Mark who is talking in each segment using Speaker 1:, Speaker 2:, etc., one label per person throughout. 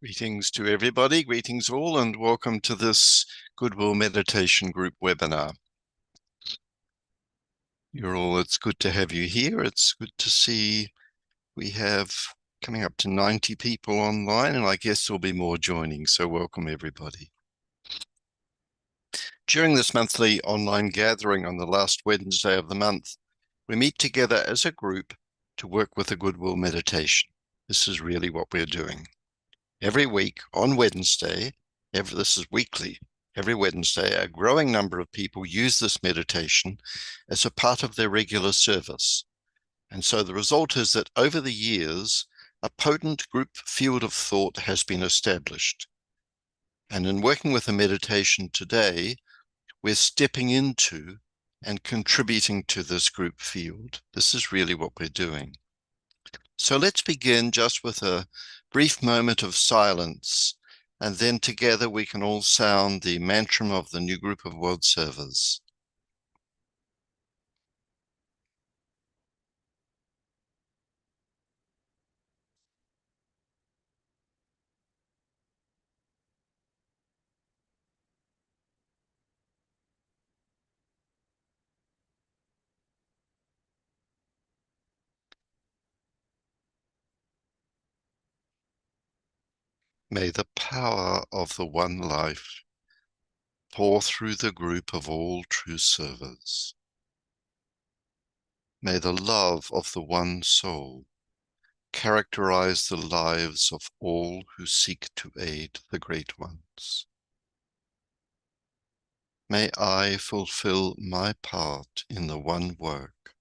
Speaker 1: Greetings to everybody, greetings all, and welcome to this Goodwill Meditation Group webinar. It's good to have you here. It's good to see we have coming up to 90 people online, and I guess there'll be more joining, so welcome everybody. During this monthly online gathering on the last Wednesday of the month, we meet together as a group to work with a Goodwill meditation. This is really what we're doing. Every week on Wednesday, this is weekly, every Wednesday, a growing number of people use this meditation as a part of their regular service. And so the result is that over the years, a potent group field of thought has been established. And in working with the meditation today, we're stepping into and contributing to this group field. This is really what we're doing. So let's begin just with a brief moment of silence, and then together we can all sound the mantra of the new group of world servers. May the power of the one life pour through the group of all true servers. May the love of the one soul characterize the lives of all who seek to aid the great ones. May I fulfill my part in the one work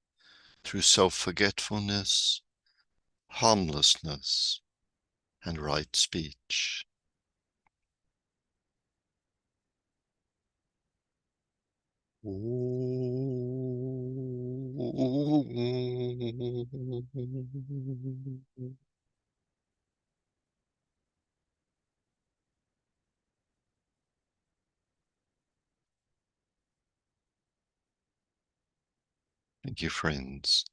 Speaker 1: through self-forgetfulness, harmlessness, and right speech. Thank you, friends.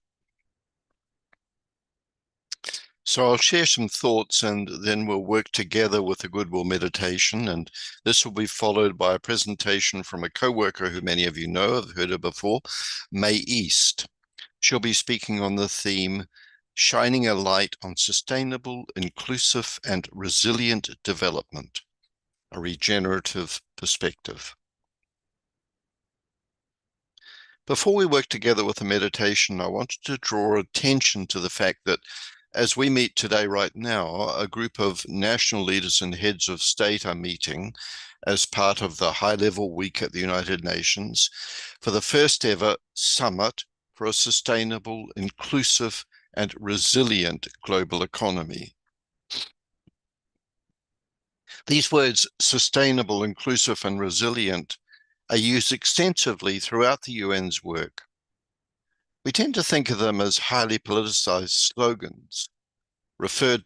Speaker 1: So I'll share some thoughts and then we'll work together with the Goodwill meditation. And this will be followed by a presentation from a co-worker who many of you know, have heard her before, May East. She'll be speaking on the theme, Shining a Light on Sustainable, Inclusive, and Resilient Development, a Regenerative Perspective. Before we work together with the meditation, I wanted to draw attention to the fact that as we meet today right now, a group of national leaders and heads of state are meeting as part of the high-level week at the United Nations for the first ever summit for a sustainable, inclusive, and resilient global economy. These words, sustainable, inclusive, and resilient, are used extensively throughout the UN's work. We tend to think of them as highly politicized slogans, referred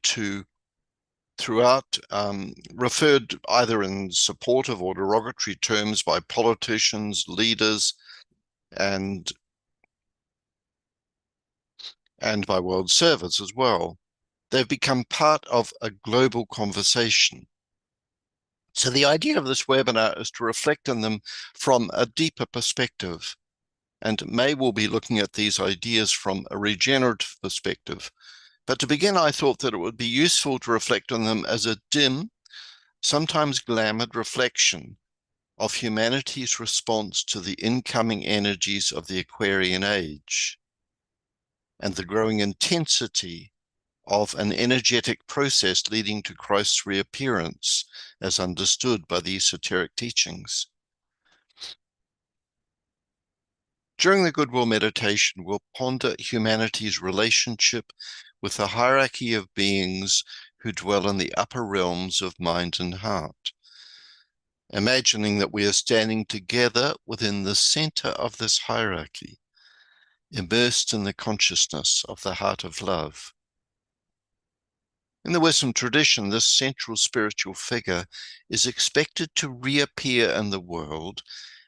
Speaker 1: either in supportive or derogatory terms by politicians, leaders, and by world servers as well. They've become part of a global conversation. So the idea of this webinar is to reflect on them from a deeper perspective. And May will be looking at these ideas from a regenerative perspective. But to begin, I thought that it would be useful to reflect on them as a dim, sometimes glamoured reflection of humanity's response to the incoming energies of the Aquarian age and the growing intensity of an energetic process leading to Christ's reappearance as understood by the esoteric teachings. During the Goodwill meditation, we'll ponder humanity's relationship with the hierarchy of beings who dwell in the upper realms of mind and heart, imagining that we are standing together within the center of this hierarchy, immersed in the consciousness of the heart of love. In the Wisdom tradition, this central spiritual figure is expected to reappear in the world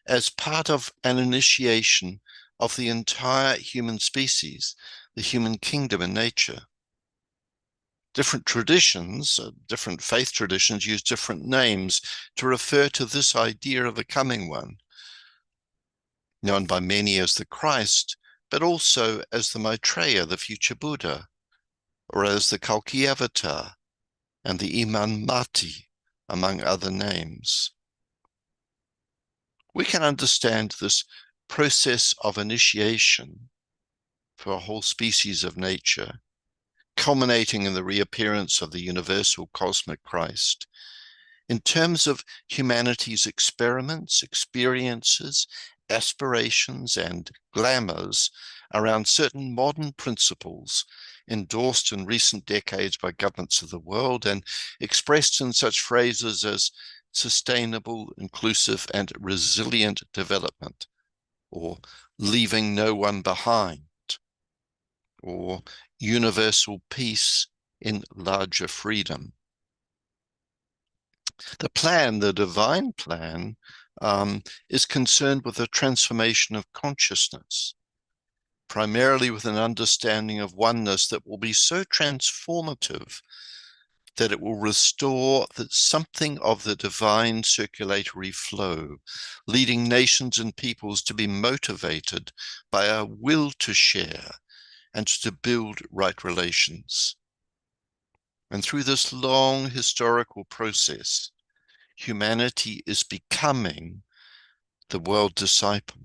Speaker 1: as part of an initiation of the entire human species, the human kingdom in nature. Different traditions, different faith traditions use different names to refer to this idea of the coming one, known by many as the Christ, but also as the Maitreya, the future Buddha, or as the Kalki Avatar and the Iman Mati, among other names. We can understand this process of initiation for a whole species of nature, culminating in the reappearance of the universal cosmic Christ, in terms of humanity's experiments, experiences, aspirations, and glamours around certain modern principles endorsed in recent decades by governments of the world and expressed in such phrases as sustainable, inclusive, and resilient development, or leaving no one behind, or universal peace in larger freedom. The plan, the divine plan, is concerned with the transformation of consciousness, primarily with an understanding of oneness that will be so transformative that it will restore something of the divine circulatory flow, leading nations and peoples to be motivated by a will to share and to build right relations. And through this long historical process, humanity is becoming the world disciple.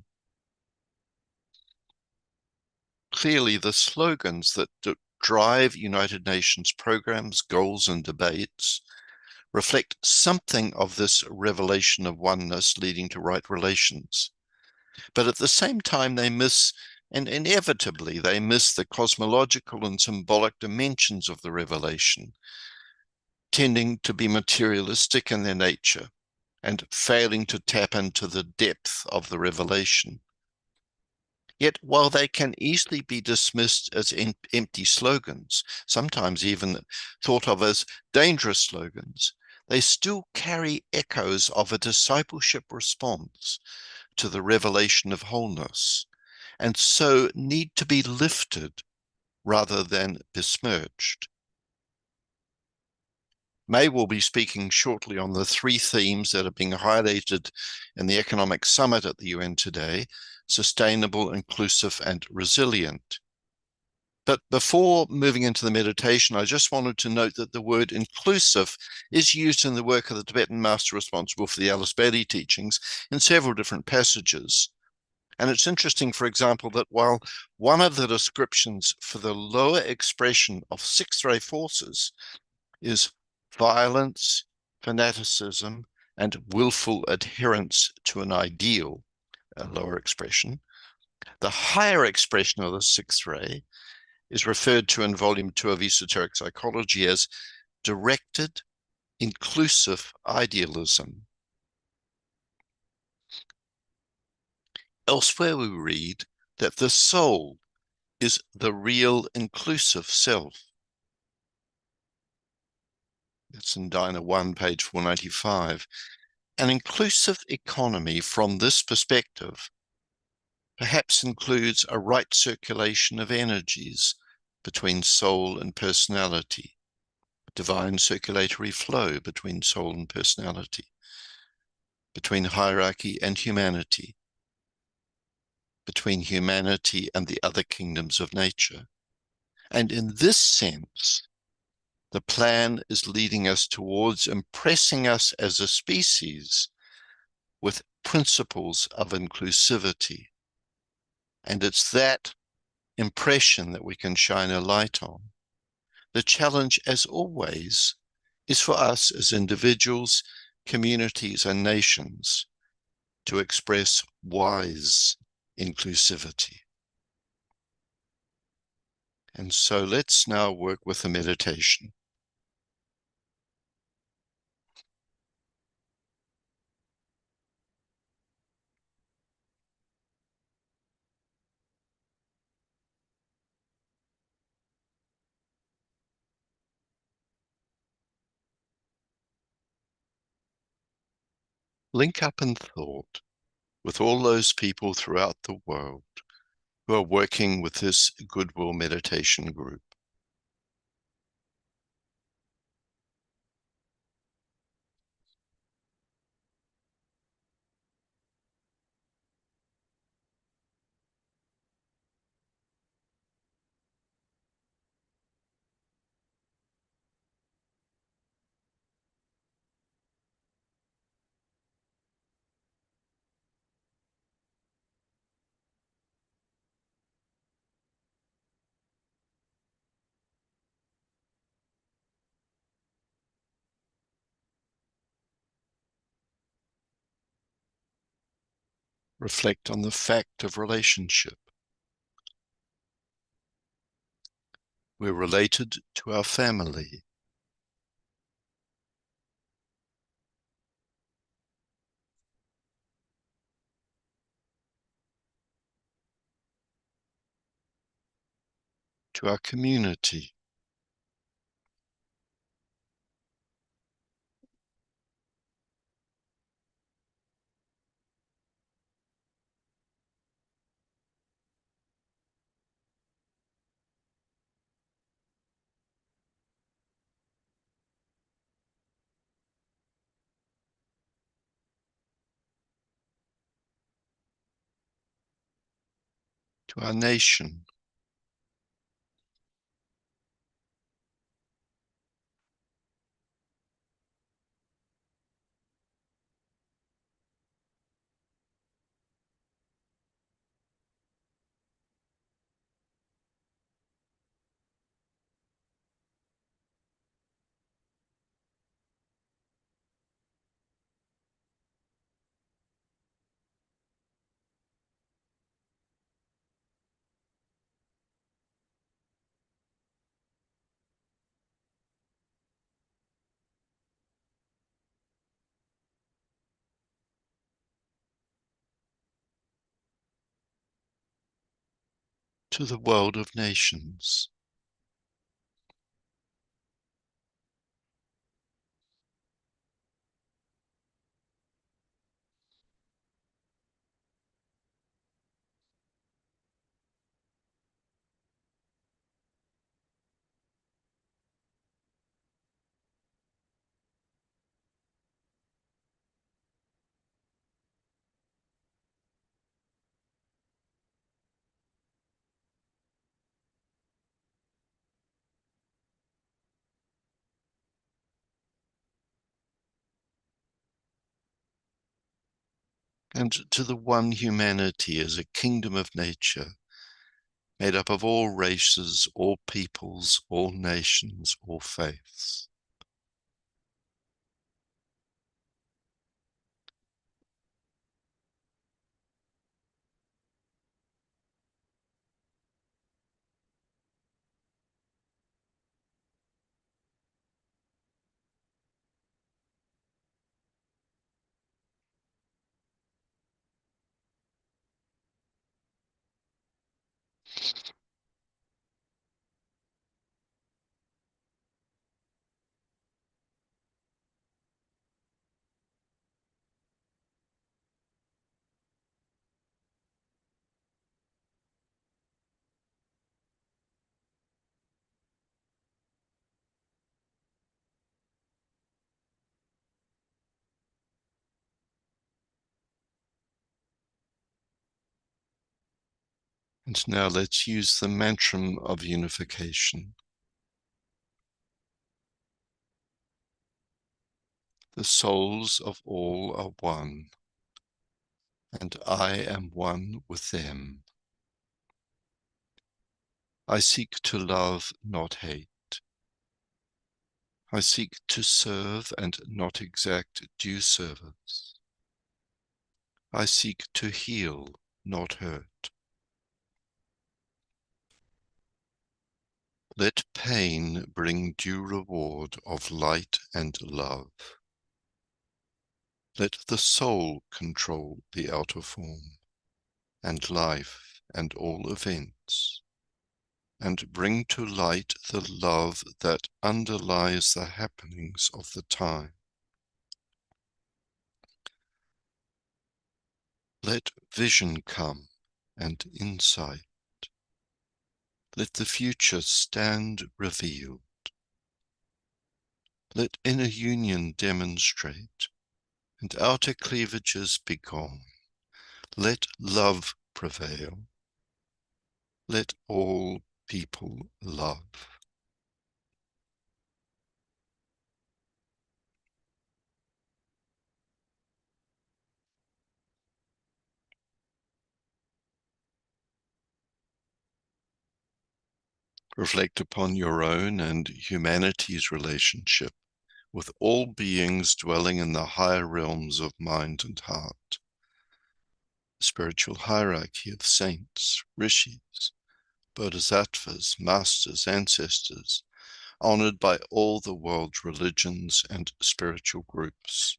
Speaker 1: Clearly, the slogans that drive United Nations programs, goals, and debates reflect something of this revelation of oneness leading to right relations. But at the same time, they miss, and inevitably, they miss the cosmological and symbolic dimensions of the revelation, tending to be materialistic in their nature and failing to tap into the depth of the revelation. Yet, while they can easily be dismissed as empty slogans, sometimes even thought of as dangerous slogans, they still carry echoes of a discipleship response to the revelation of wholeness, and so need to be lifted rather than besmirched. May will be speaking shortly on the three themes that are being highlighted in the Economic Summit at the UN today: sustainable, inclusive, and resilient. But before moving into the meditation, I just wanted to note that the word inclusive is used in the work of the Tibetan master responsible for the Alice Bailey teachings in several different passages. And it's interesting, for example, that while one of the descriptions for the lower expression of sixth ray forces is violence, fanaticism, and willful adherence to an ideal, a lower expression, the higher expression of the sixth ray is referred to in Volume 2 of Esoteric Psychology as directed, inclusive idealism. Elsewhere we read that the soul is the real inclusive self. It's in Dina 1, page 495. An inclusive economy from this perspective perhaps includes a right circulation of energies between soul and personality, divine circulatory flow between soul and personality, between hierarchy and humanity, between humanity and the other kingdoms of nature. And in this sense, the plan is leading us towards impressing us as a species with principles of inclusivity. And it's that impression that we can shine a light on. The challenge, as always, is for us as individuals, communities, and nations to express wise inclusivity. And so let's now work with the meditation. Link up in thought with all those people throughout the world who are working with this Goodwill meditation group. Reflect on the fact of relationship. We're related to our family, to our community, to our nation, to the world of nations, and to the one humanity as a kingdom of nature, made up of all races, all peoples, all nations, all faiths. And now let's use the mantra of unification. The souls of all are one, and I am one with them. I seek to love, not hate. I seek to serve and not exact due service. I seek to heal, not hurt. Let pain bring due reward of light and love. Let the soul control the outer form, and life and all events, and bring to light the love that underlies the happenings of the time. Let vision come and insight. Let the future stand revealed. Let inner union demonstrate, and outer cleavages be gone. Let love prevail. Let all people love. Reflect upon your own and humanity's relationship with all beings dwelling in the higher realms of mind and heart. spiritual hierarchy of saints, rishis, bodhisattvas, masters, ancestors, honored by all the world's religions and spiritual groups.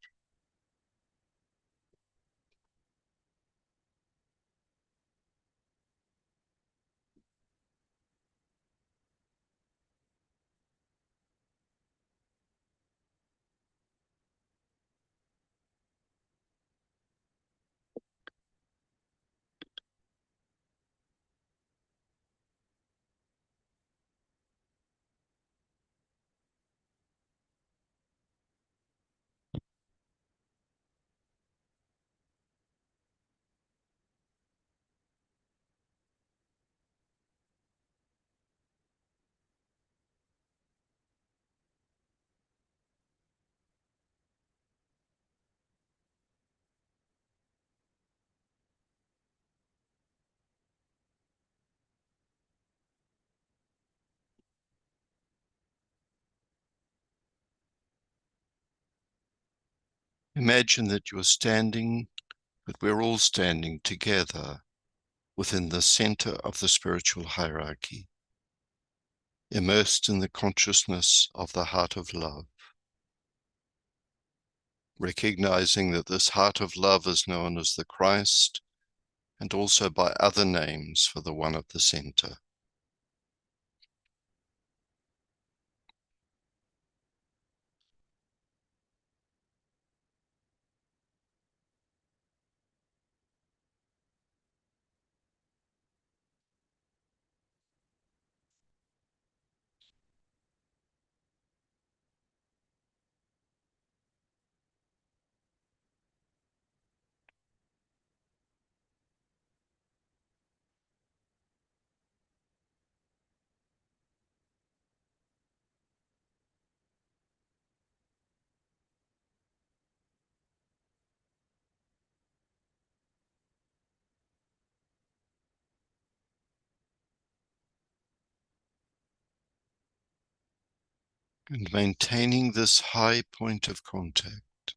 Speaker 1: Imagine that we're all standing together within the center of the spiritual hierarchy, immersed in the consciousness of the heart of love, recognizing that this heart of love is known as the Christ and also by other names for the one at the center. And maintaining this high point of contact,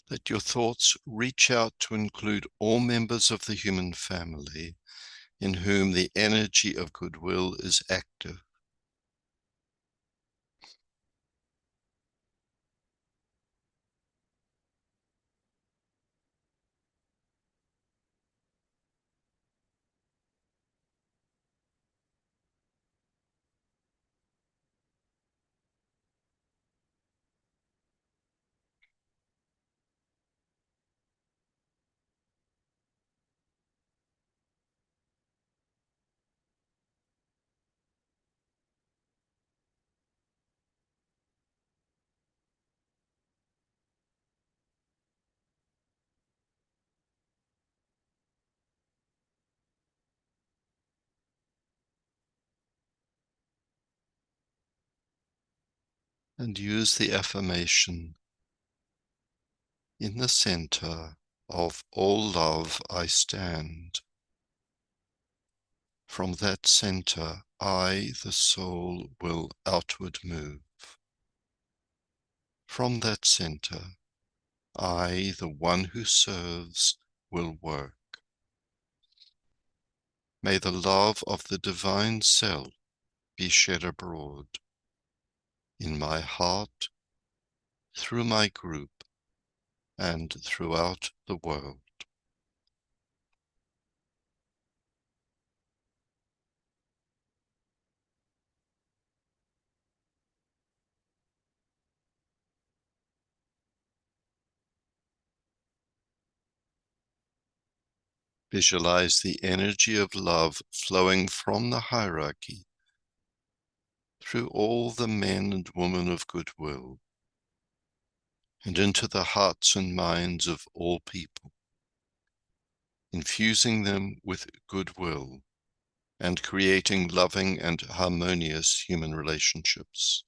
Speaker 1: let your thoughts reach out to include all members of the human family in whom the energy of goodwill is active. And use the affirmation, in the center of all love I stand. From that center, I, the soul, will outward move. From that center, I, the one who serves, will work. May the love of the divine self be shed abroad in my heart, through my group, and throughout the world. Visualize the energy of love flowing from the hierarchy through all the men and women of goodwill and into the hearts and minds of all people, infusing them with goodwill and creating loving and harmonious human relationships.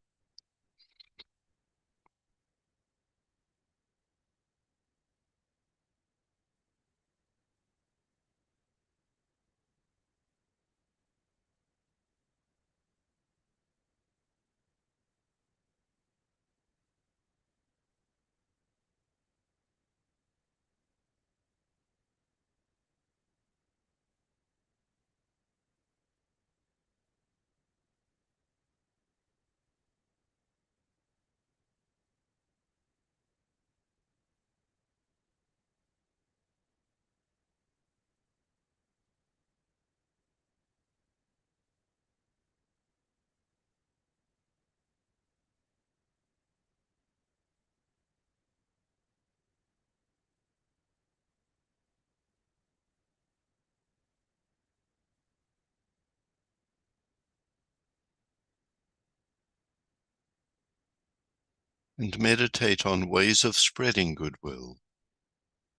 Speaker 1: and meditate on ways of spreading goodwill,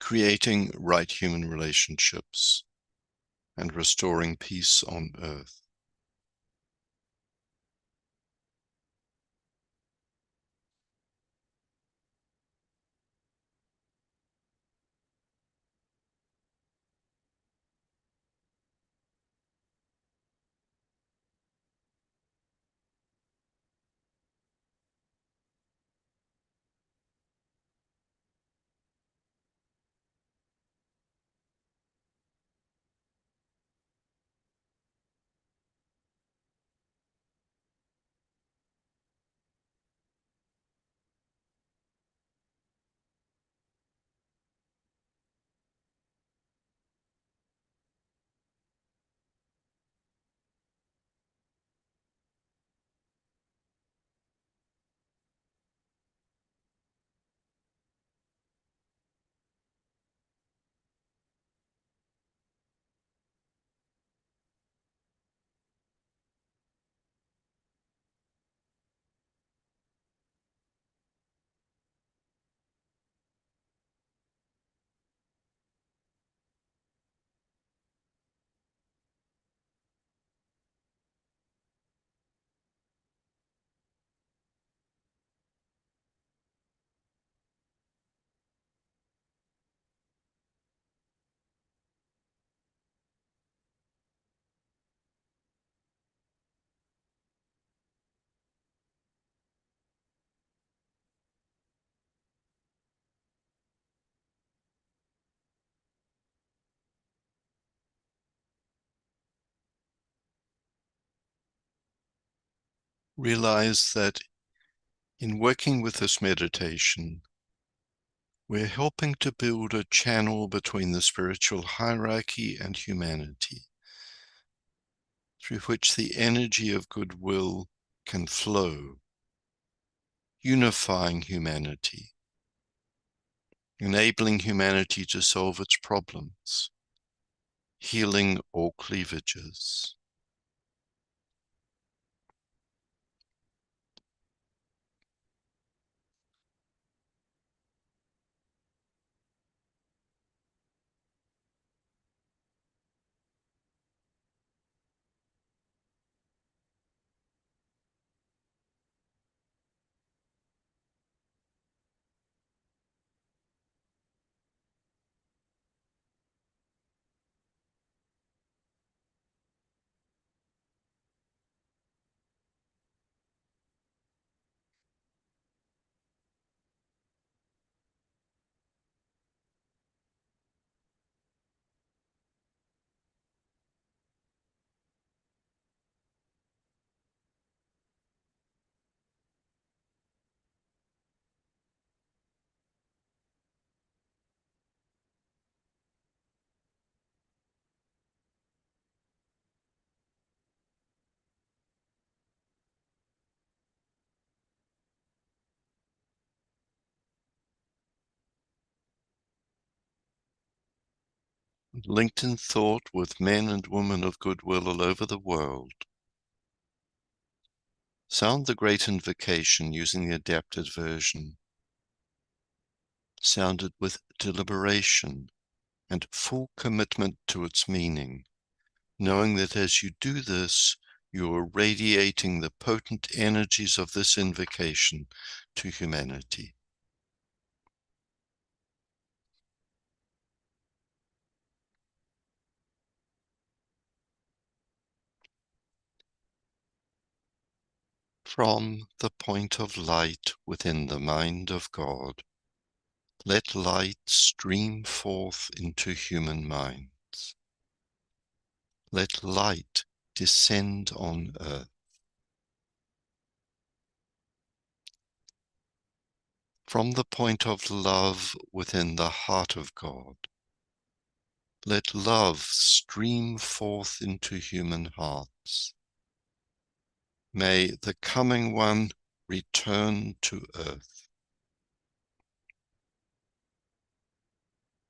Speaker 1: creating right human relationships, and restoring peace on earth. Realize that in working with this meditation, we're helping to build a channel between the spiritual hierarchy and humanity, through which the energy of goodwill can flow, unifying humanity, enabling humanity to solve its problems, healing all cleavages. Linked in thought with men and women of goodwill all over the world, sound the great invocation using the adapted version. Sound it with deliberation and full commitment to its meaning, knowing that as you do this, you are radiating the potent energies of this invocation to humanity. From the point of light within the mind of God, let light stream forth into human minds. Let light descend on earth. From the point of love within the heart of God, let love stream forth into human hearts. May the coming one return to earth.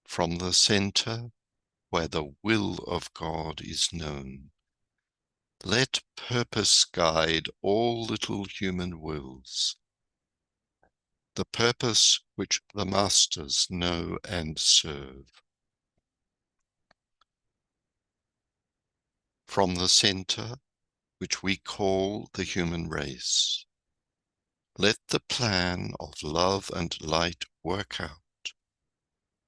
Speaker 1: From the center, where the will of God is known, let purpose guide all little human wills. the purpose which the masters know and serve. From the center, which we call the human race, let the plan of love and light work out,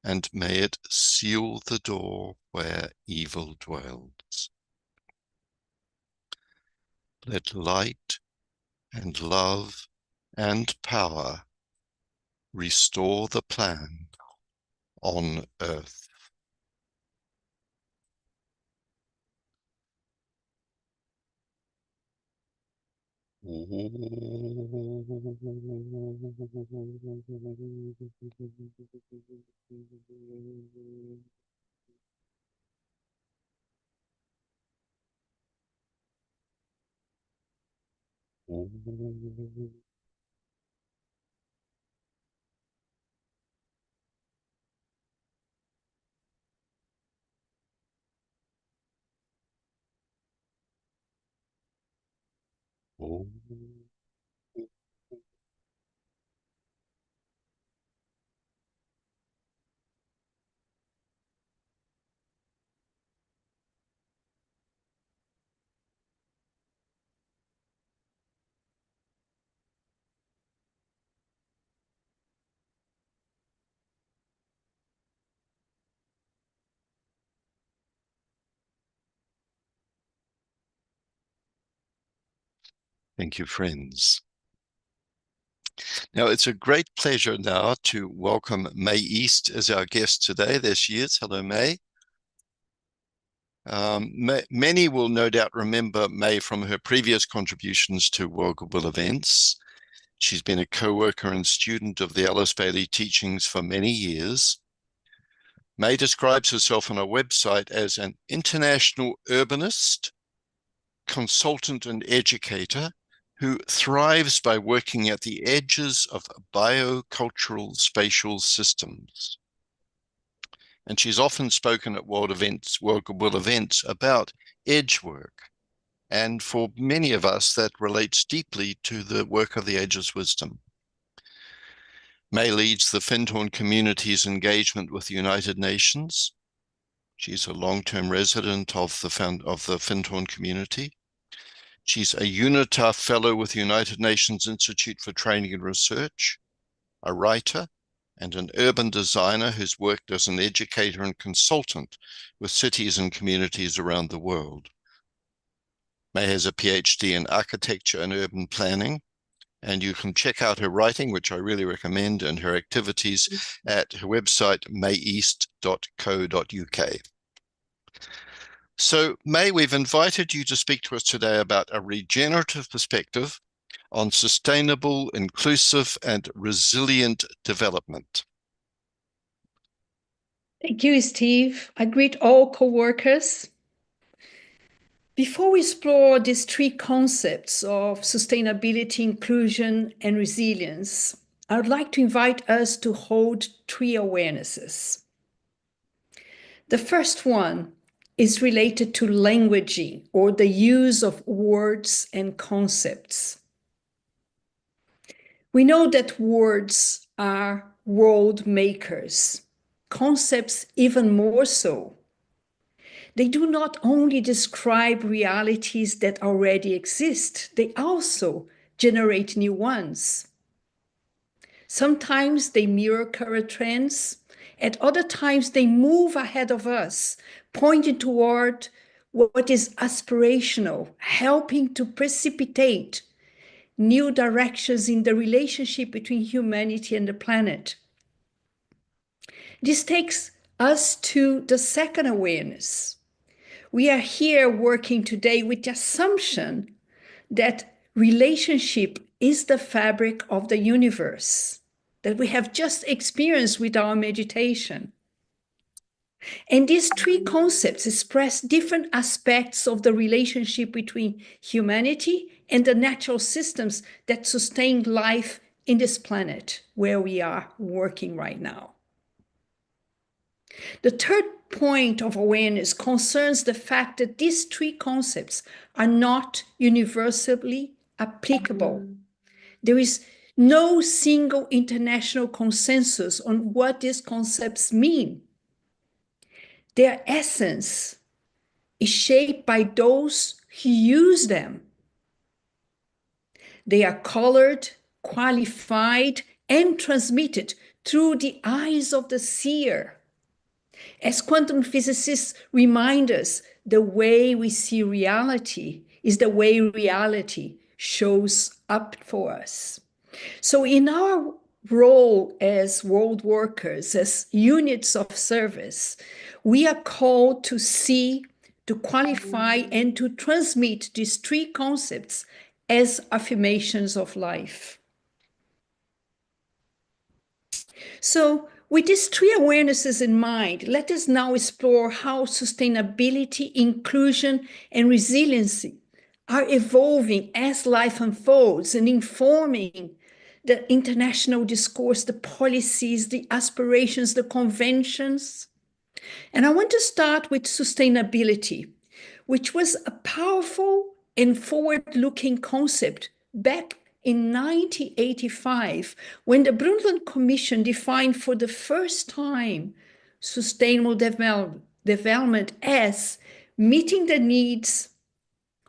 Speaker 1: and may it seal the door where evil dwells. Let light and love and power restore the plan on earth. Thank you, friends. Now, it's a great pleasure now to welcome May East as our guest today. There she is. Hello, May. Many will no doubt remember May from her previous contributions to World Goodwill events. She's been a co-worker and student of the Alice Bailey teachings for many years. May describes herself on her website as an international urbanist, consultant and educator who thrives by working at the edges of biocultural spatial systems. And she's often spoken at World Goodwill events about edge work. And for many of us, that relates deeply to the work of the Ageless Wisdom. May leads the Findhorn community's engagement with the United Nations. She's a long-term resident of the Findhorn community. She's a UNITA Fellow with the United Nations Institute for Training and Research, a writer, and an urban designer who's worked as an educator and consultant with cities and communities around the world. May has a PhD in architecture and urban planning, and you can check out her writing, which I really recommend, and her activities at her website, mayeast.co.uk. So, May, we've invited you to speak to us today about a regenerative perspective on sustainable, inclusive, and resilient development.
Speaker 2: Thank you, Steve. I greet all co-workers. Before we explore these three concepts of sustainability, inclusion, and resilience, I would like to invite us to hold three awarenesses. The first one is related to languaging, or the use of words and concepts. We know that words are world makers, concepts even more so. They do not only describe realities that already exist, they also generate new ones. Sometimes they mirror current trends, at other times they move ahead of us, pointing toward what is aspirational, helping to precipitate new directions in the relationship between humanity and the planet. This takes us to the second awareness. We are here working today with the assumption that relationship is the fabric of the universe that we have just experienced with our meditation. And these three concepts express different aspects of the relationship between humanity and the natural systems that sustain life in this planet where we are working right now. The third point of awareness concerns the fact that these three concepts are not universally applicable. There is No single international consensus on what these concepts mean. Their essence is shaped by those who use them. They are colored, qualified, and transmitted through the eyes of the seer. As quantum physicists remind us, the way we see reality is the way reality shows up for us. So, in our role as world workers, as units of service, we are called to see, to qualify, and to transmit these three concepts as affirmations of life. So, with these three awarenesses in mind, let us now explore how sustainability, inclusion, and resiliency are evolving as life unfolds and informing the international discourse, the policies, the aspirations, the conventions. And I want to start with sustainability, which was a powerful and forward-looking concept back in 1985, when the Brundtland Commission defined for the first time sustainable development as meeting the needs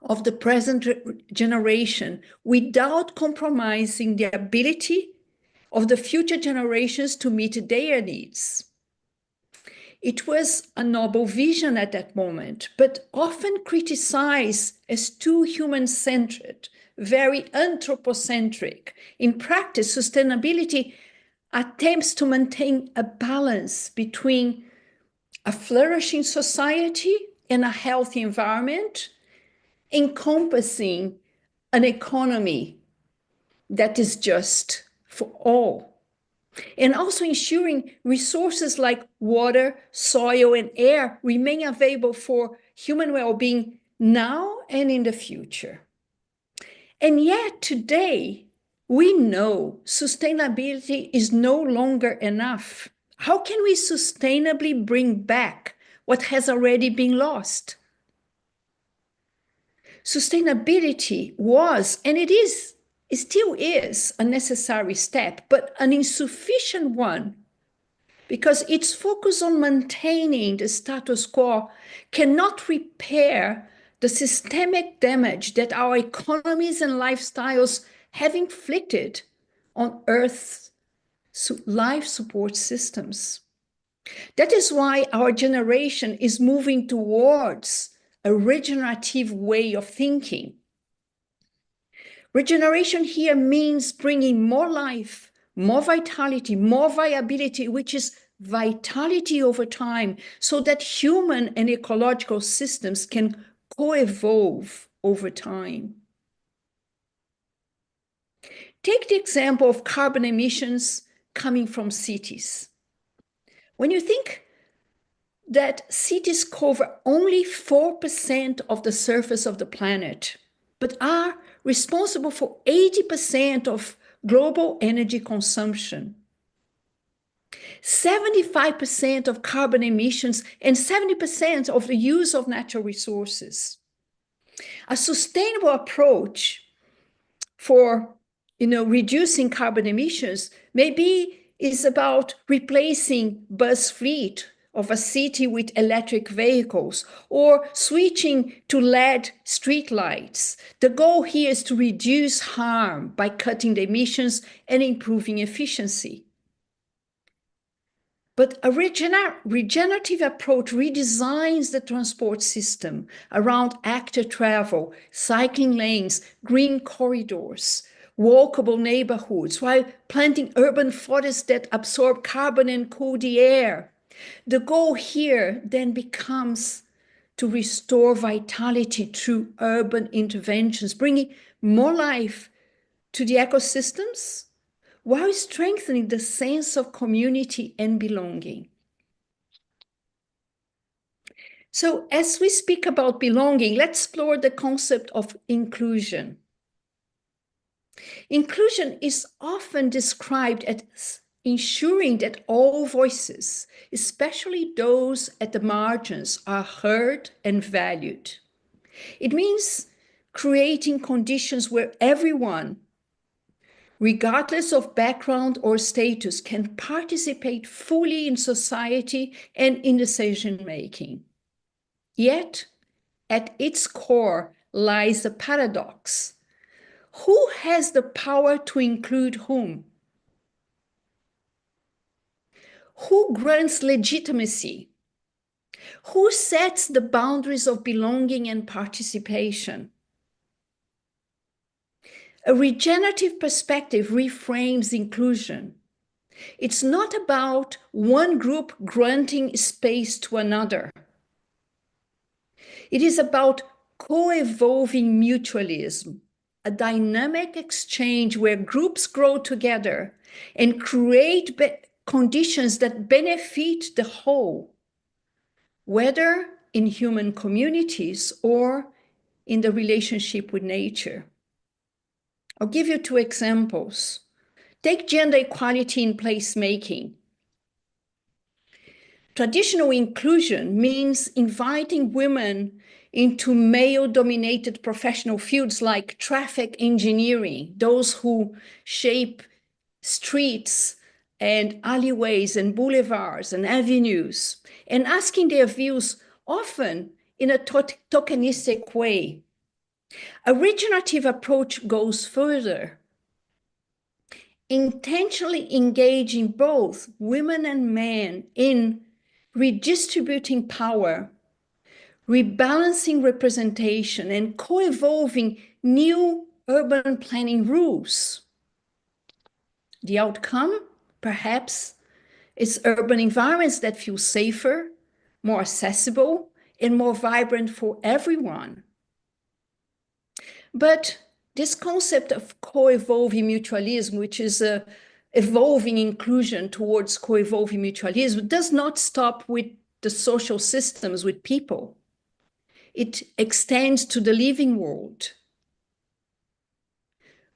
Speaker 2: of the present generation without compromising the ability of the future generations to meet their needs. It was a noble vision at that moment, but often criticized as too human-centered, very anthropocentric. In practice, sustainability attempts to maintain a balance between a flourishing society and a healthy environment, encompassing an economy that is just for all, and also ensuring resources like water, soil, and air remain available for human well-being now and in the future. And yet today, we know sustainability is no longer enough. How can we sustainably bring back what has already been lost? Sustainability was, and it still is, a necessary step, but an insufficient one, because its focus on maintaining the status quo cannot repair the systemic damage that our economies and lifestyles have inflicted on Earth's life support systems. That is why our generation is moving towards a regenerative way of thinking. Regeneration here means bringing more life, more vitality, more viability, which is vitality over time, so that human and ecological systems can co-evolve over time. Take the example of carbon emissions coming from cities. When you think that cities cover only 4% of the surface of the planet, but are responsible for 80% of global energy consumption, 75% of carbon emissions, and 70% of the use of natural resources. A sustainable approach for reducing carbon emissions maybe is about replacing bus fleet of a city with electric vehicles, or switching to LED streetlights. The goal here is to reduce harm by cutting the emissions and improving efficiency. But a regenerative approach redesigns the transport system around active travel, cycling lanes, green corridors, walkable neighborhoods, while planting urban forests that absorb carbon and cool the air. The goal here then becomes to restore vitality through urban interventions, bringing more life to the ecosystems while strengthening the sense of community and belonging. So as we speak about belonging, let's explore the concept of inclusion. Inclusion is often described as ensuring that all voices, especially those at the margins, are heard and valued. It means creating conditions where everyone regardless of background or status, can participate fully in society and in decision-making. Yet, at its core lies a paradox. Who has the power to include whom? Who grants legitimacy? Who sets the boundaries of belonging and participation? A regenerative perspective reframes inclusion. It's not about one group granting space to another. It is about co-evolving mutualism, a dynamic exchange where groups grow together and create conditions that benefit the whole, whether in human communities or in the relationship with nature. I'll give you two examples. Take gender equality in placemaking. Traditional inclusion means inviting women into male-dominated professional fields like traffic engineering, those who shape streets and alleyways and boulevards and avenues, and asking their views often in a tokenistic way. A regenerative approach goes further, intentionally engaging both women and men in redistributing power, rebalancing representation, and co-evolving new urban planning rules. The outcome, perhaps, is urban environments that feel safer, more accessible, and more vibrant for everyone. But this concept of co-evolving mutualism, which is a evolving inclusion towards co-evolving mutualism, does not stop with the social systems, with people. It extends to the living world.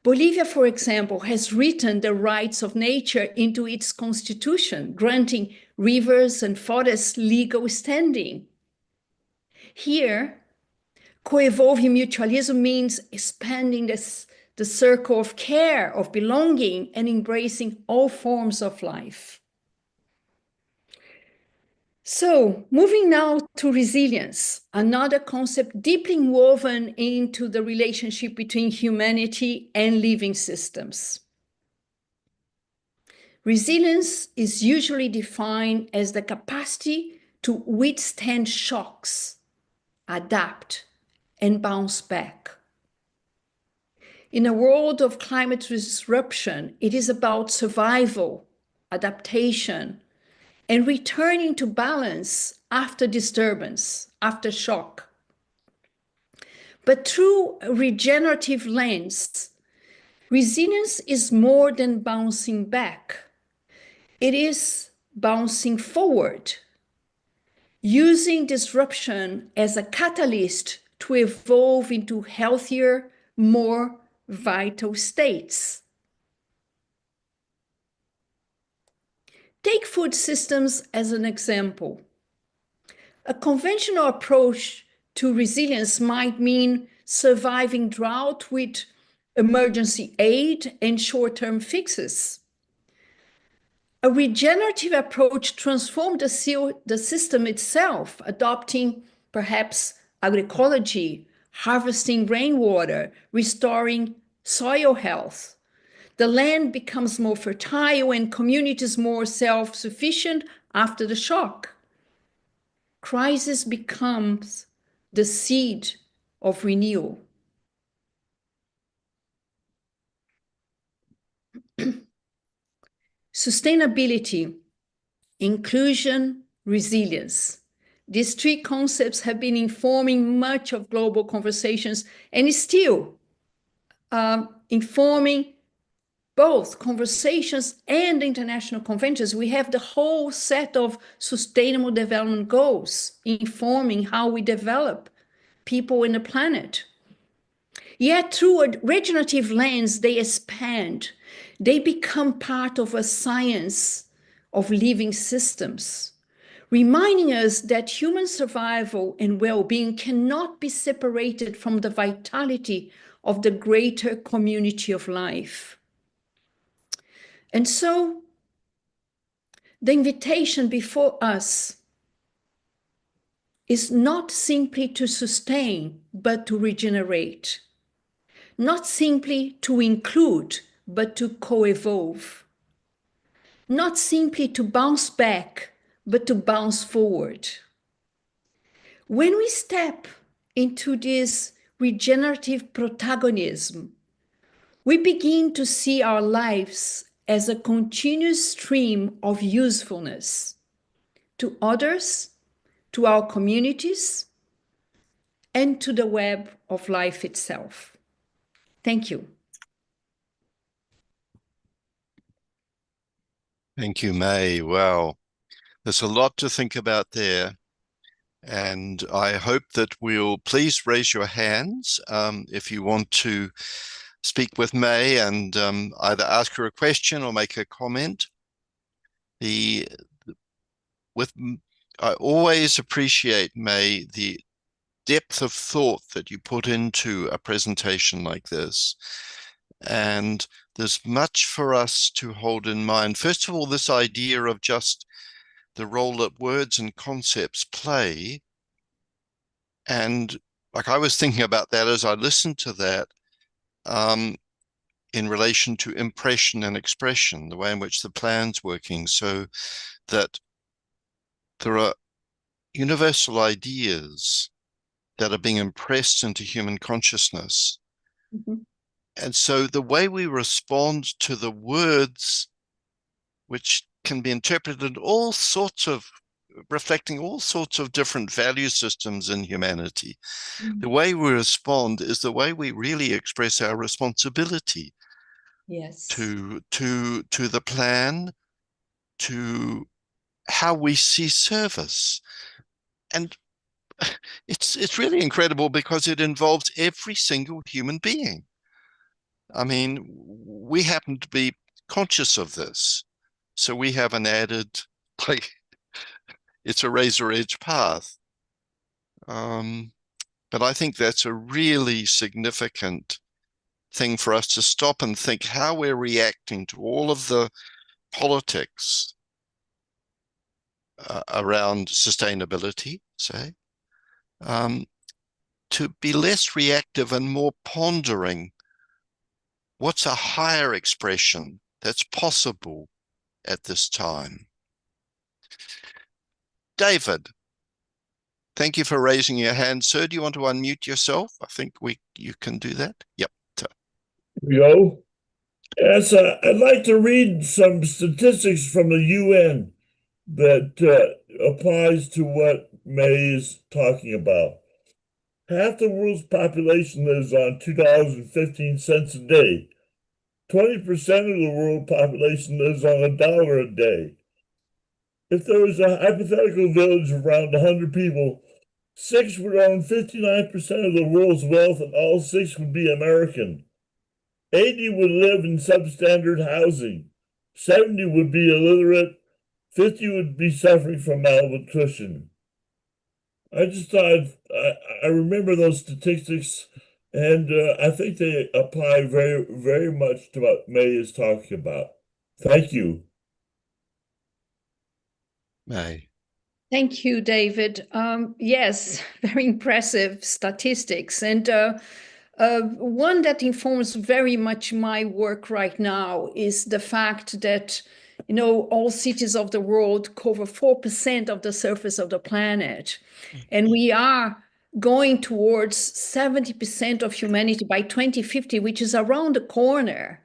Speaker 2: Bolivia, for example, has written the rights of nature into its constitution, granting rivers and forests legal standing. Here, co-evolving mutualism means expanding the circle of care, of belonging, and embracing all forms of life. So, moving now to resilience, another concept deeply woven into the relationship between humanity and living systems. Resilience is usually defined as the capacity to withstand shocks, adapt, and bounce back. In a world of climate disruption, it is about survival, adaptation, and returning to balance after disturbance, after shock. But through a regenerative lens, resilience is more than bouncing back. It is bouncing forward, using disruption as a catalyst to evolve into healthier, more vital states. Take food systems as an example. A conventional approach to resilience might mean surviving drought with emergency aid and short-term fixes. A regenerative approach transformed the system itself, adopting perhaps agroecology, harvesting rainwater, restoring soil health. The land becomes more fertile and communities more self-sufficient after the shock. Crisis becomes the seed of renewal. Sustainability, inclusion, resilience. These three concepts have been informing much of global conversations and is still informing both conversations and international conventions. We have the whole set of sustainable development goals informing how we develop people and the planet. Yet through a regenerative lens, they expand. They become part of a science of living systems, reminding us that human survival and well-being cannot be separated from the vitality of the greater community of life. And so the invitation before us is not simply to sustain, but to regenerate. Not simply to include, but to co-evolve. Not simply to bounce back, but to bounce forward. When we step into this regenerative protagonism, we begin to see our lives as a continuous stream of usefulness to others, to our communities, and to the web of life itself. Thank you.
Speaker 1: Thank you, May. Wow. There's a lot to think about there. And I hope that we'll please raise your hands if you want to speak with May and either ask her a question or make a comment. I always appreciate, May, the depth of thought that you put into a presentation like this. And there's much for us to hold in mind. First of all, this idea of just the role that words and concepts play. And like I was thinking about that as I listened to that, in relation to impression and expression, the way in which the plan's working, so that there are universal ideas that are being impressed into human consciousness.
Speaker 2: Mm-hmm.
Speaker 1: And so the way we respond to the words, which can be interpreted all sorts of, reflecting all sorts of different value systems in humanity, the way we respond is the way we really express our responsibility.
Speaker 2: Yes.
Speaker 1: To the plan, to how we see service. And it's really incredible because it involves every single human being. I mean, we happen to be conscious of this. So we have an added, like, it's a razor edge path. But I think that's a really significant thing for us to stop and think how we're reacting to all of the politics around sustainability, say, to be less reactive and more pondering what's a higher expression that's possible at this time. David, thank you for raising your hand. Sir, do you want to unmute yourself? I think you can do that. Yep.
Speaker 3: Yo. Yes, I'd like to read some statistics from the UN that applies to what May is talking about. Half the world's population lives on $2.15 a day. 20% of the world population lives on $1 a day. If there was a hypothetical village of around 100 people, 6 would own 59% of the world's wealth and all 6 would be American. 80 would live in substandard housing. 70 would be illiterate. 50 would be suffering from malnutrition. I just thought, I remember those statistics, and I think they apply very, very much to what May is talking about. Thank you.
Speaker 1: May.
Speaker 2: Thank you, David. Yes, very impressive statistics. And one that informs very much my work right now is the fact that, you know, all cities of the world cover 4% of the surface of the planet. And we are going towards 70% of humanity by 2050, which is around the corner.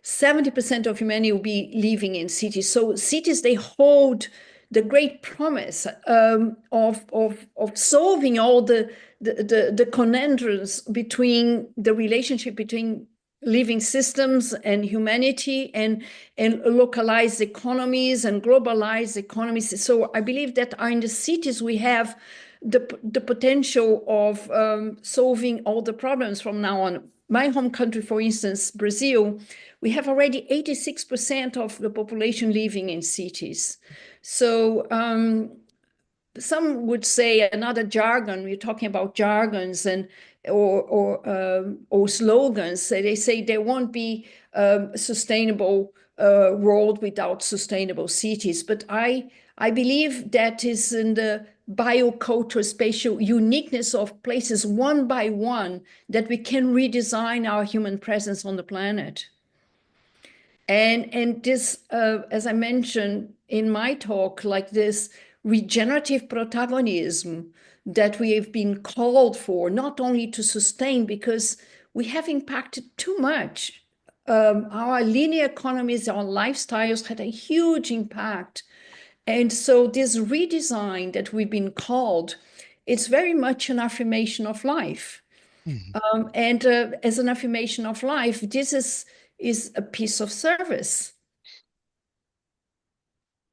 Speaker 2: 70% of humanity will be living in cities. So cities, they hold the great promise of solving all the conundrums between the relationship between living systems and humanity and localized economies and globalized economies. So I believe that in the cities we have the potential of solving all the problems from now on. My home country, for instance, Brazil, we have already 86% of the population living in cities. So some would say another jargon. We're talking about jargons and or slogans. They say there won't be sustainable world without sustainable cities. But I believe that is in the biocultural spatial uniqueness of places one by one that we can redesign our human presence on the planet. And this, as I mentioned in my talk, like this regenerative protagonism that we have been called for, not only to sustain, because we have impacted too much. Our linear economies, our lifestyles had a huge impact. And so this redesign that we've been called, it's very much an affirmation of life. And as an affirmation of life, this is a piece of service.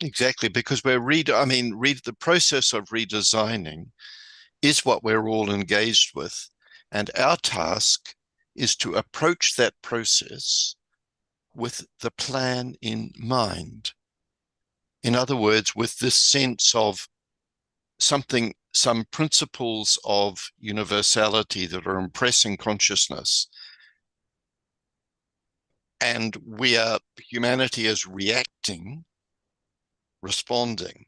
Speaker 1: Exactly, because the process of redesigning is what we're all engaged with. And our task is to approach that process with the plan in mind. In other words, with this sense of some principles of universality that are impressing consciousness. And humanity is reacting, responding.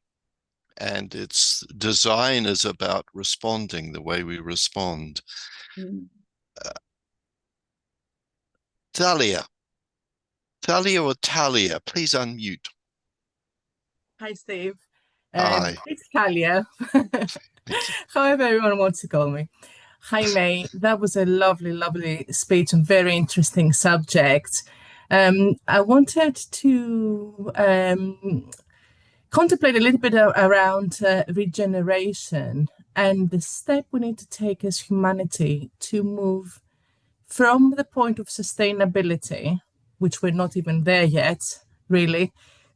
Speaker 1: And its design is about responding the way we respond. Thalia or Talia, please unmute.
Speaker 4: Hi, Steve.
Speaker 1: Hi.
Speaker 4: It's Talia. However everyone wants to call me. Hi, May. That was a lovely, lovely speech and very interesting subject. I wanted to contemplate a little bit around regeneration and the step we need to take as humanity to move from the point of sustainability, which we're not even there yet, really,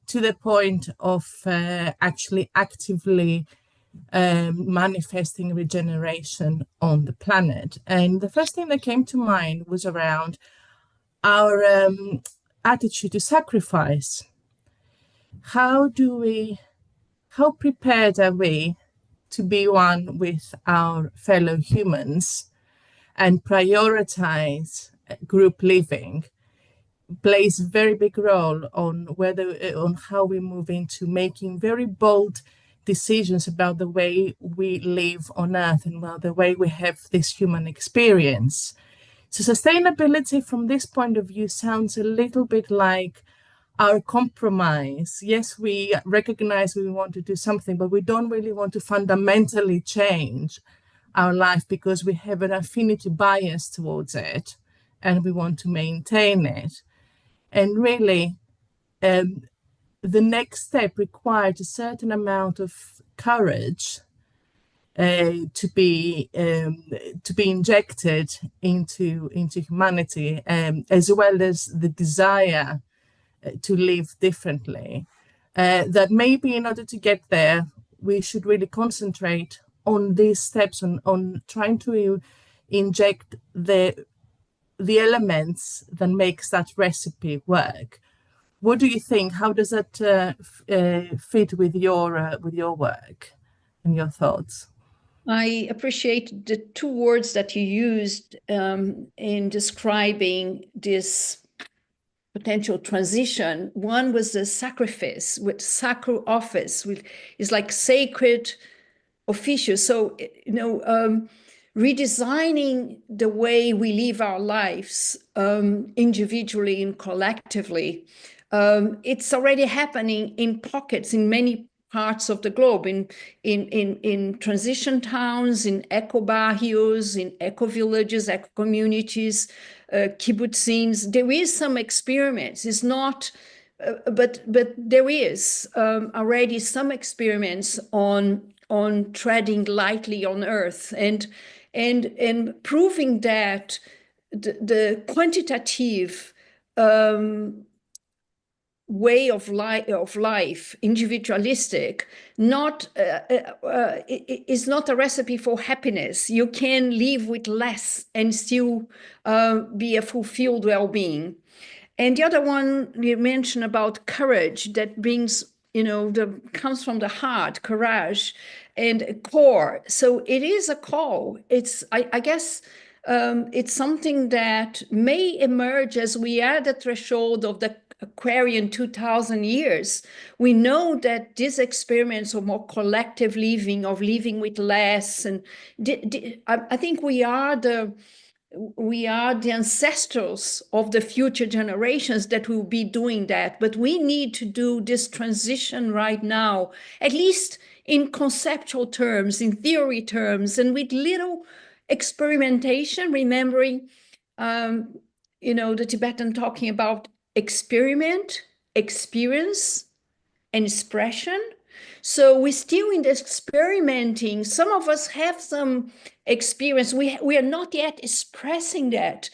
Speaker 4: to the point of actually actively manifesting regeneration on the planet. And the first thing that came to mind was around our attitude to sacrifice. How prepared are we to be one with our fellow humans and prioritize group living? Plays a very big role on how we move into making very bold decisions about the way we live on Earth and the way we have this human experience. So sustainability from this point of view sounds a little bit like our compromise. Yes, we recognize we want to do something, but we don't really want to fundamentally change our life because we have an affinity bias towards it and we want to maintain it. And really, the next step required a certain amount of courage to be injected into humanity, as well as the desire to live differently. That maybe in order to get there, we should really concentrate on these steps, on trying to inject the elements that makes that recipe work. What do you think? How does that fit with your work and your thoughts?
Speaker 2: I appreciate the two words that you used in describing this potential transition. One was the sacrifice, with sacro office, which is like sacred official. So, redesigning the way we live our lives individually and collectively. It's already happening in pockets in many parts of the globe, in transition towns, in eco barrios, in eco villages, eco communities, kibbutzim. There is some experiments. It's not, but there is already some experiments on treading lightly on earth and proving that the quantitative way of life, individualistic, is not a recipe for happiness. You can live with less and still be a fulfilled well-being. And the other one you mentioned about courage, that brings, comes from the heart, courage, and core. So it is a call. It's, I guess, it's something that may emerge as we are at the threshold of Aquarian 2000 years, we know that these experiments of more collective living, of living with less, and I think we are the ancestors of the future generations that will be doing that. But we need to do this transition right now, at least in conceptual terms, in theory terms, and with little experimentation, remembering, the Tibetan talking about experiment, experience, and expression. So we're still in the experimenting. Some of us have some experience. We are not yet expressing that,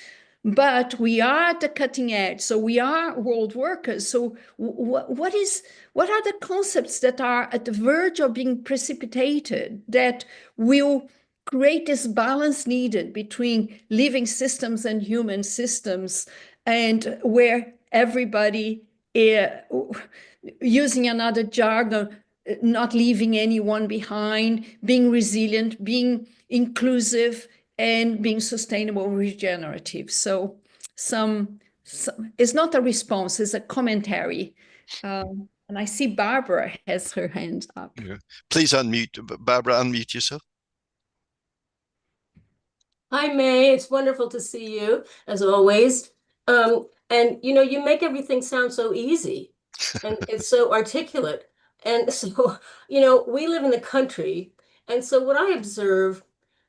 Speaker 2: but we are at the cutting edge. So we are world workers. So what are the concepts that are at the verge of being precipitated that will create this balance needed between living systems and human systems, and where everybody, using another jargon, not leaving anyone behind, being resilient, being inclusive, and being sustainable, regenerative. So it's not a response, it's a commentary. And I see Barbara has her hand up.
Speaker 1: Yeah. Please Barbara, unmute yourself.
Speaker 5: Hi, May. It's wonderful to see you, as always. And you make everything sound so easy, and it's so articulate. And so, we live in the country, and so what I observe,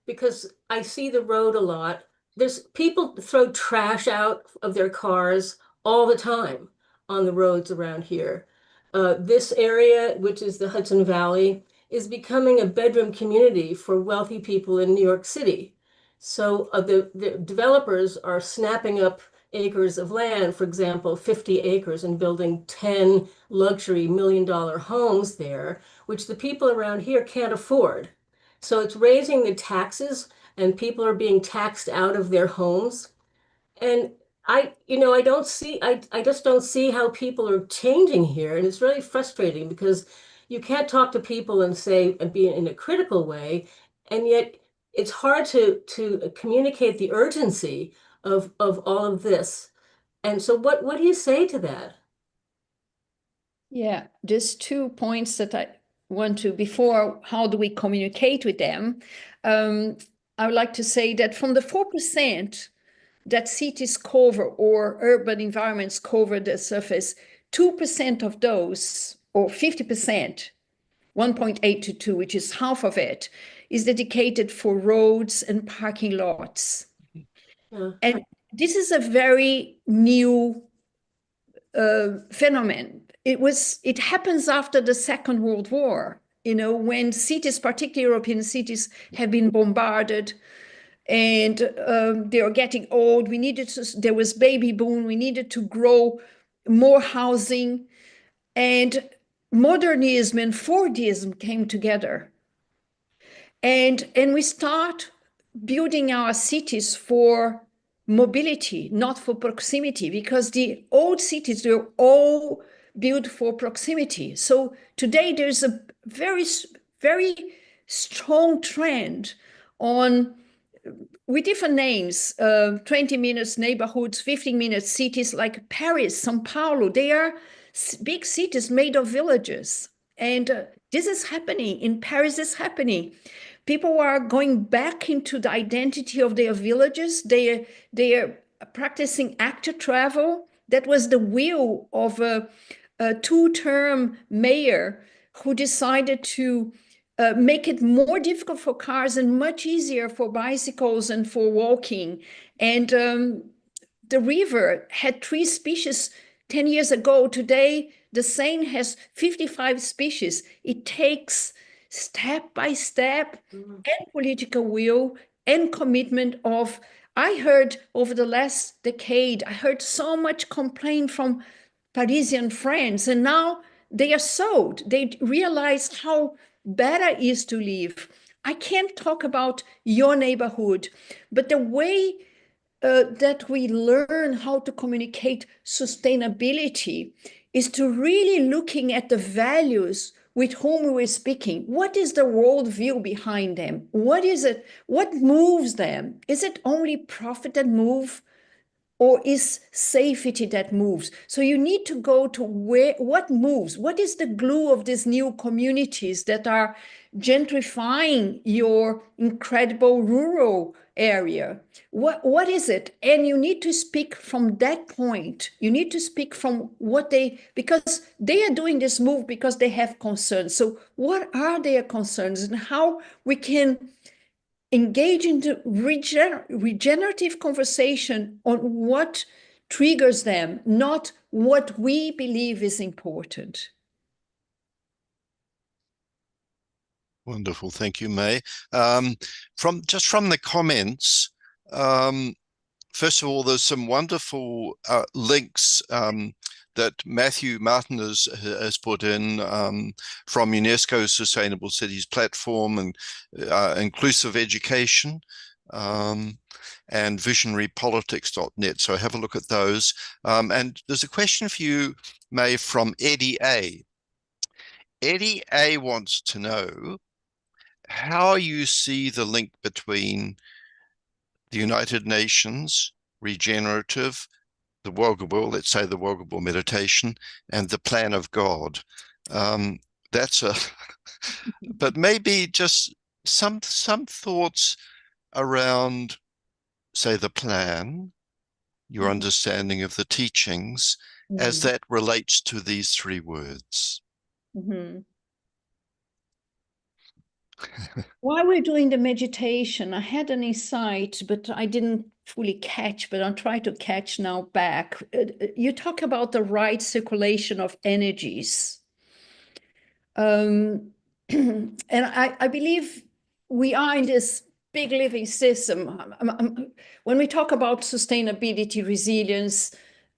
Speaker 5: because I see the road a lot, there's people throw trash out of their cars all the time on the roads around here. This area, which is the Hudson Valley, is becoming a bedroom community for wealthy people in New York City. So the developers are snapping up acres of land, for example, 50 acres, and building 10 luxury $1 million homes there, which the people around here can't afford. So it's raising the taxes, and people are being taxed out of their homes. And I just don't see how people are changing here. And it's really frustrating because you can't talk to people and say, and be in a critical way, and yet it's hard to communicate the urgency of all of this. And so what do you say to that?
Speaker 2: Yeah, just 2 points that I want to, before, how do we communicate with them? I would like to say that from the 4% that cities cover or urban environments cover the surface, 2% of those, or 50%, 1.8 to 2, which is half of it, is dedicated for roads and parking lots.
Speaker 5: Yeah.
Speaker 2: And this is a very new phenomenon. It happens after the Second World War, when cities, particularly European cities, have been bombarded, and they are getting old. There was baby boom. We needed to grow more housing, and modernism and Fordism came together. And we start building our cities for mobility, not for proximity, because the old cities were all built for proximity. So today there's a very, very strong trend on, with different names, 20 minutes neighborhoods, 15 minutes cities like Paris, Sao Paulo. They are big cities made of villages. And this is happening. In Paris, it's happening. People are going back into the identity of their villages. They are practicing active travel. That was the will of a two-term mayor who decided to make it more difficult for cars and much easier for bicycles and for walking. And the river had 3 species 10 years ago. Today, the Seine has 55 species. It takes step by step and political will and commitment of, I heard over the last decade, I heard so much complaint from Parisian friends, and now they are sold. They realize how better it is to live. I can't talk about your neighborhood, but the way that we learn how to communicate sustainability is to really looking at the values with whom we're speaking. What is the worldview behind them? What is it? What moves them? Is it only profit that move? or is safety that moves? So you need to go to what moves? What is the glue of these new communities that are gentrifying your incredible rural area? What is it? And you need to speak from that point. You need to speak from because they are doing this move because they have concerns. So what are their concerns, and how we can engage in the regenerative conversation on what triggers them, not what we believe is important.
Speaker 1: Wonderful. Thank you, May. From the comments, first of all, there's some wonderful links that Matthew Martin has put in from UNESCO's Sustainable Cities Platform and Inclusive Education and visionarypolitics.net. So have a look at those. And there's a question for you, May, from Eddie A. Eddie A wants to know how you see the link between the United Nations, regenerative, the Goodwill, let's say the Goodwill meditation, and the plan of God. But maybe just some thoughts around, say, the plan, your understanding of the teachings, as that relates to these three words.
Speaker 2: While we're doing the meditation, I had an insight, but I didn't fully catch, but I'll try to catch now back. You talk about the right circulation of energies. And I believe we are in this big living system. When we talk about sustainability, resilience,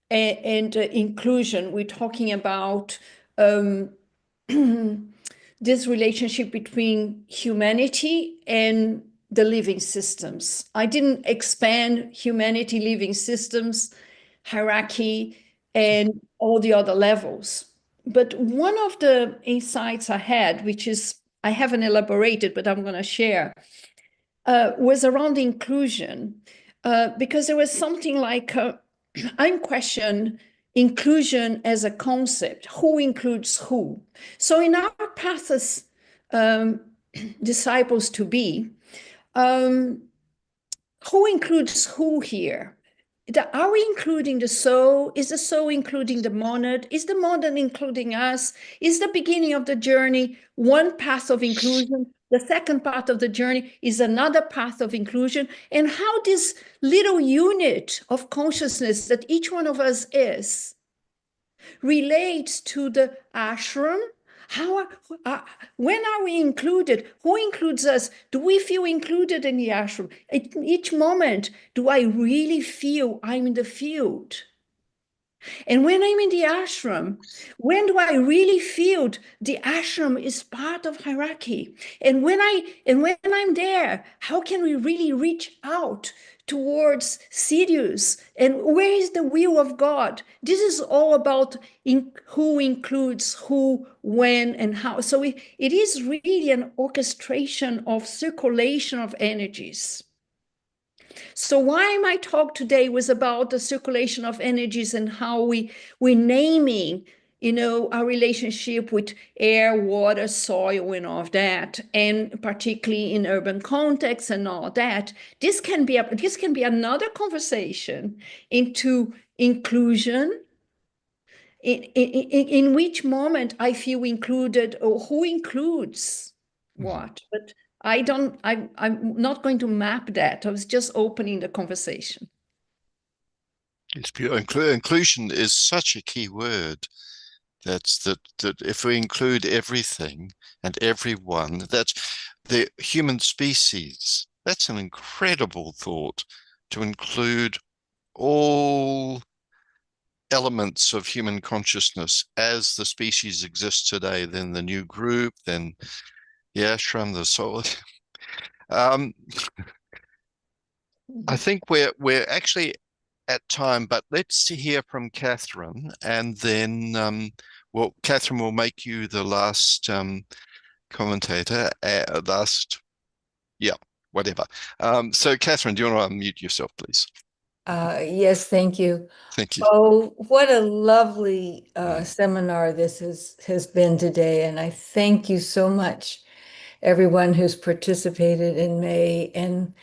Speaker 2: and inclusion, we're talking about this relationship between humanity and the living systems. I didn't expand humanity, living systems, hierarchy, and all the other levels. But one of the insights I had, which is, I haven't elaborated, but I'm going to share, was around inclusion, because there was something like, I'm questioning inclusion as a concept. Who includes who? So in our path as disciples to be, who includes who here? Are we including the soul? Is the soul including the monad? Is the monad including us? Is the beginning of the journey one path of inclusion? The second part of the journey is another path of inclusion. And how this little unit of consciousness that each one of us is relates to the ashram. When are we included? Who includes us? Do we feel included in the ashram? At each moment, do I really feel I'm in the field? And when I'm in the ashram, when do I really feel the ashram is part of hierarchy? And when I'm there, how can we really reach out towards Sirius? And where is the will of God? This is all about who includes who, when, and how. So it is really an orchestration of circulation of energies. So why my talk today was about the circulation of energies and how we're naming, our relationship with air, water, soil, and all of that, and particularly in urban contexts and all that. This can be another conversation into inclusion. In which moment I feel included, or who includes what, but I'm not going to map that. I was just opening the conversation.
Speaker 1: It's beautiful. Inclusion is such a key word. That if we include everything and everyone, that's the human species. That's an incredible thought, to include all elements of human consciousness as the species exists today, then the new group, then the ashram, the soul. I think we're actually at time, but let's hear from Catherine, and then Catherine will make you the last commentator. Whatever. So Catherine, do you want to unmute yourself, please?
Speaker 6: Yes, thank you.
Speaker 1: Thank you.
Speaker 6: Oh, what a lovely seminar this has been today, and I thank you so much, everyone who's participated in May. And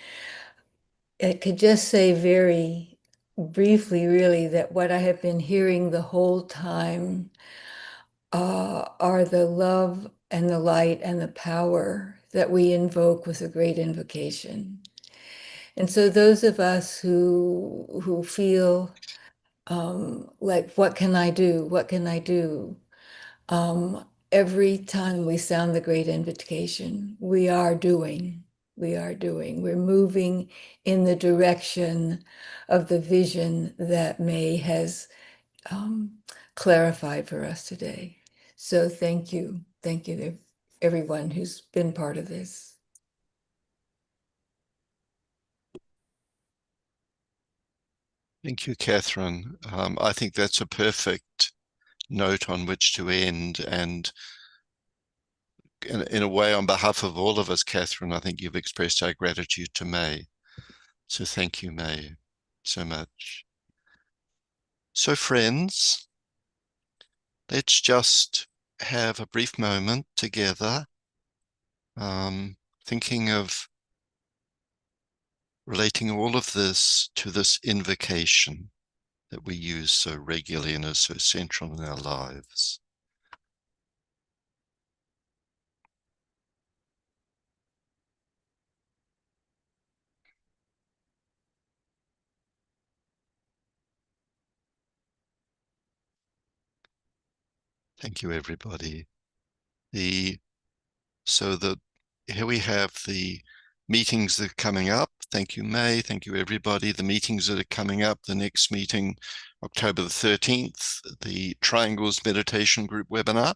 Speaker 6: I could just say very briefly, really, that what I have been hearing the whole time are the love and the light and the power that we invoke with a great invocation. And so those of us who feel like, what can I do? What can I do? Every time we sound the great invitation, we are doing. We're moving in the direction of the vision that May has clarified for us today. So thank you. Thank you to everyone who's been part of this.
Speaker 1: Thank you, Catherine. I think that's a perfect note on which to end. And in a way, on behalf of all of us, Catherine, I think you've expressed our gratitude to May. So thank you, May, so much. So friends, let's just have a brief moment together, thinking of relating all of this to this invocation that we use so regularly and is so central in our lives. Thank you, everybody. Here we have the meetings that are coming up. Thank you, May. Thank you, everybody. The meetings that are coming up. The next meeting, October the 13th, the Triangles Meditation Group webinar.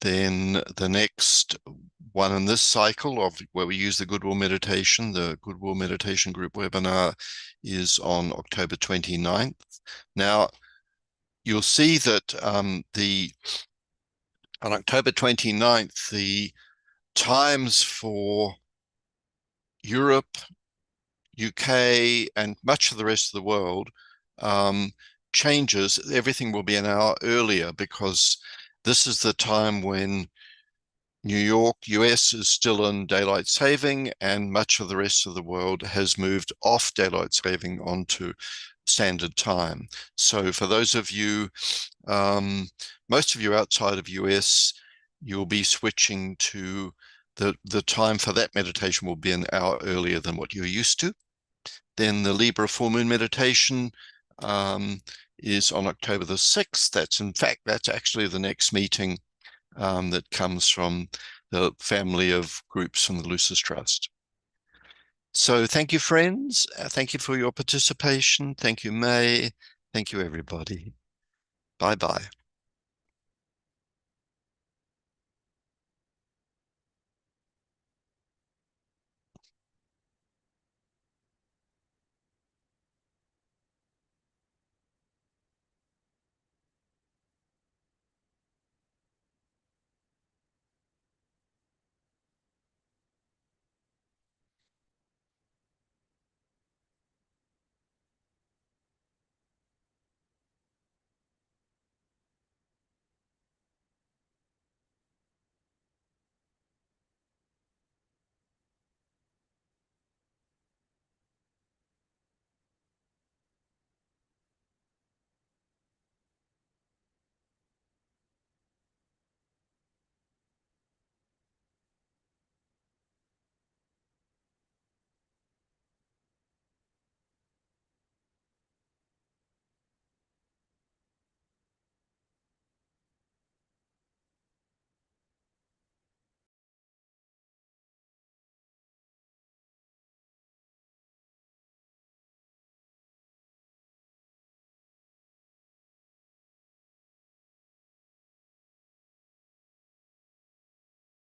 Speaker 1: Then the next one in this cycle of where we use the Goodwill Meditation, the Goodwill Meditation Group webinar is on October 29th. Now, you'll see that on October 29th, the times for Europe, UK, and much of the rest of the world changes. Everything will be an hour earlier because this is the time when New York, US is still in daylight saving, and much of the rest of the world has moved off daylight saving onto standard time. So for those of you, most of you outside of US, you'll be switching to the time for that meditation will be an hour earlier than what you're used to. Then the Libra full moon meditation is on October the 6th. That's actually the next meeting that comes from the family of groups from the Lucis Trust. So thank you, friends. Thank you for your participation. Thank you, May. Thank you, everybody. Bye-bye.